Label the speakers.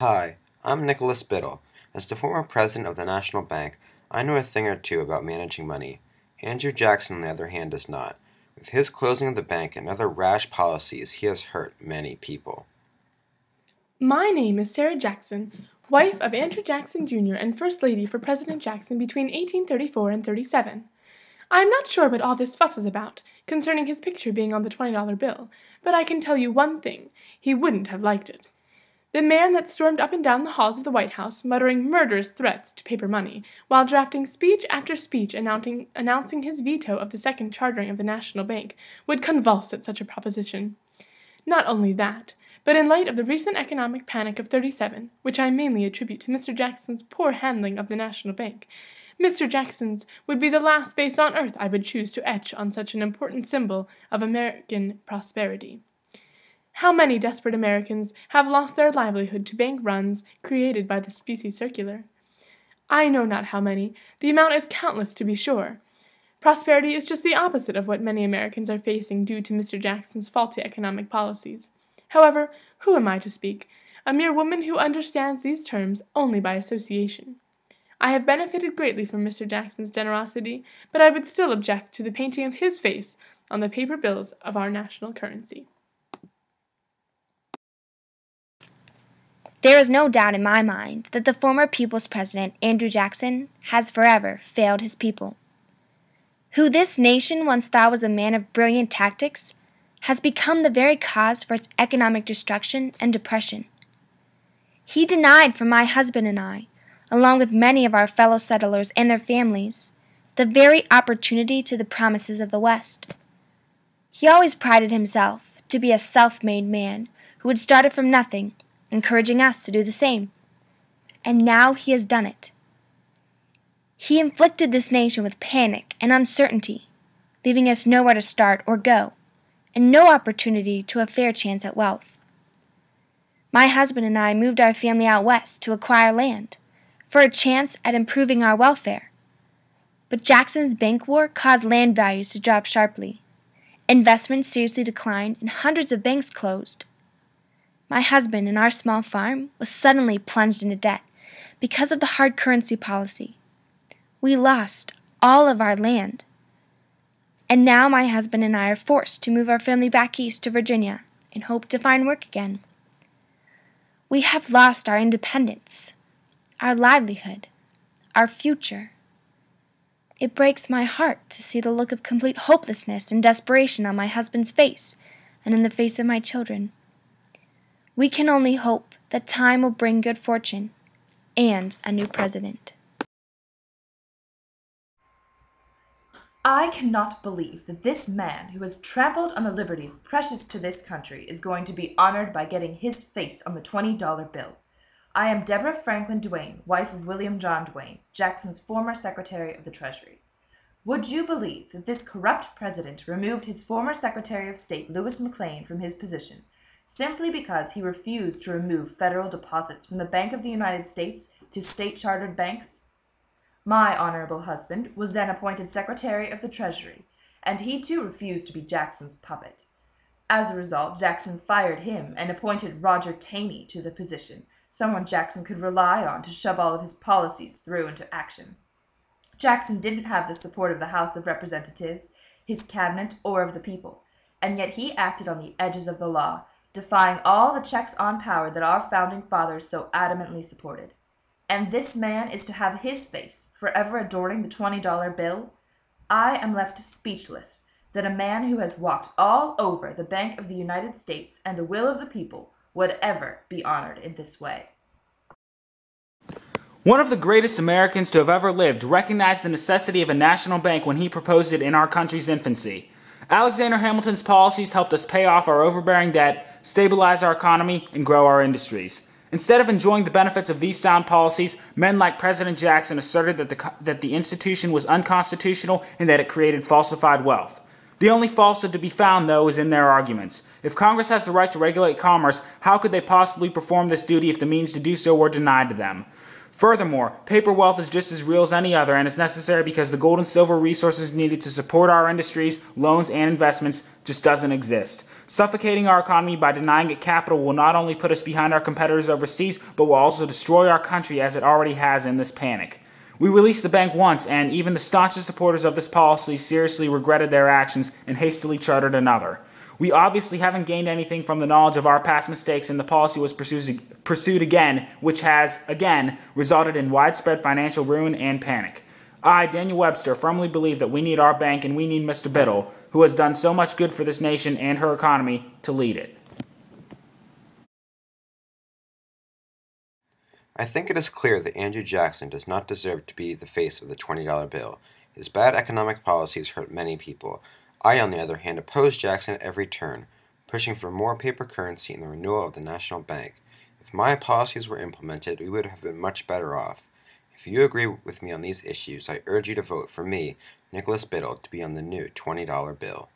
Speaker 1: Hi, I'm Nicholas Biddle. As the former president of the National Bank, I know a thing or two about managing money. Andrew Jackson, on the other hand, does not. With his closing of the bank and other rash policies, he has hurt many people.
Speaker 2: My name is Sarah Jackson, wife of Andrew Jackson Jr. and First Lady for President Jackson between 1834 and 37. I am not sure what all this fuss is about, concerning his picture being on the $20 bill, but I can tell you one thing, he wouldn't have liked it. The man that stormed up and down the halls of the White House, muttering murderous threats to paper money, while drafting speech after speech announcing his veto of the second chartering of the National Bank, would convulse at such a proposition. Not only that, but in light of the recent economic panic of '37, which I mainly attribute to Mr. Jackson's poor handling of the National Bank, Mr. Jackson's would be the last face on earth I would choose to etch on such an important symbol of American prosperity. How many desperate Americans have lost their livelihood to bank runs created by the specie circular? I know not how many. The amount is countless, to be sure. Prosperity is just the opposite of what many Americans are facing due to Mr. Jackson's faulty economic policies. However, who am I to speak? A mere woman who understands these terms only by association. I have benefited greatly from Mr. Jackson's generosity, but I would still object to the painting of his face on the paper bills of our national currency.
Speaker 3: There is no doubt in my mind that the former People's President, Andrew Jackson, has forever failed his people. Who this nation once thought was a man of brilliant tactics has become the very cause for its economic destruction and depression. He denied from my husband and I, along with many of our fellow settlers and their families, the very opportunity to the promises of the West. He always prided himself to be a self-made man who had started from nothing, encouraging us to do the same. And now he has done it. He inflicted this nation with panic and uncertainty, leaving us nowhere to start or go, and no opportunity to a fair chance at wealth. My husband and I moved our family out west to acquire land, for a chance at improving our welfare. But Jackson's bank war caused land values to drop sharply. Investments seriously declined and hundreds of banks closed. My husband and our small farm was suddenly plunged into debt because of the hard currency policy. We lost all of our land. And now my husband and I are forced to move our family back east to Virginia and hope to find work again. We have lost our independence, our livelihood, our future. It breaks my heart to see the look of complete hopelessness and desperation on my husband's face and in the face of my children. We can only hope that time will bring good fortune and a new president.
Speaker 4: I cannot believe that this man who has trampled on the liberties precious to this country is going to be honored by getting his face on the $20 bill. I am Deborah Franklin Duane, wife of William John Duane, Jackson's former Secretary of the Treasury. Would you believe that this corrupt president removed his former Secretary of State, Lewis McLean, from his position, simply because he refused to remove federal deposits from the Bank of the United States to state-chartered banks? My honorable husband was then appointed Secretary of the Treasury, and he too refused to be Jackson's puppet. As a result, Jackson fired him and appointed Roger Taney to the position, someone Jackson could rely on to shove all of his policies through into action. Jackson didn't have the support of the House of Representatives, his cabinet, or of the people, and yet he acted on the edges of the law, defying all the checks on power that our founding fathers so adamantly supported. And this man is to have his face forever adorning the $20 bill? I am left speechless that a man who has walked all over the Bank of the United States and the will of the people would ever be honored in this way.
Speaker 5: One of the greatest Americans to have ever lived recognized the necessity of a national bank when he proposed it in our country's infancy. Alexander Hamilton's policies helped us pay off our overbearing debt, stabilize our economy, and grow our industries. Instead of enjoying the benefits of these sound policies, men like President Jackson asserted that the institution was unconstitutional and that it created falsified wealth. The only falsehood to be found, though, is in their arguments. If Congress has the right to regulate commerce, how could they possibly perform this duty if the means to do so were denied to them? Furthermore, paper wealth is just as real as any other and is necessary because the gold and silver resources needed to support our industries, loans, and investments just doesn't exist. Suffocating our economy by denying it capital will not only put us behind our competitors overseas, but will also destroy our country as it already has in this panic. We released the bank once, and even the staunchest supporters of this policy seriously regretted their actions and hastily chartered another. We obviously haven't gained anything from the knowledge of our past mistakes, and the policy was pursued again, which has, again, resulted in widespread financial ruin and panic. I, Daniel Webster, firmly believe that we need our bank and we need Mr. Biddle, who has done so much good for this nation and her economy, to lead it.
Speaker 1: I think it is clear that Andrew Jackson does not deserve to be the face of the $20 bill. His bad economic policies hurt many people. I, on the other hand, oppose Jackson at every turn, pushing for more paper currency and the renewal of the national bank. If my policies were implemented, we would have been much better off. If you agree with me on these issues, I urge you to vote for me, Nicholas Biddle, to be on the new $20 bill.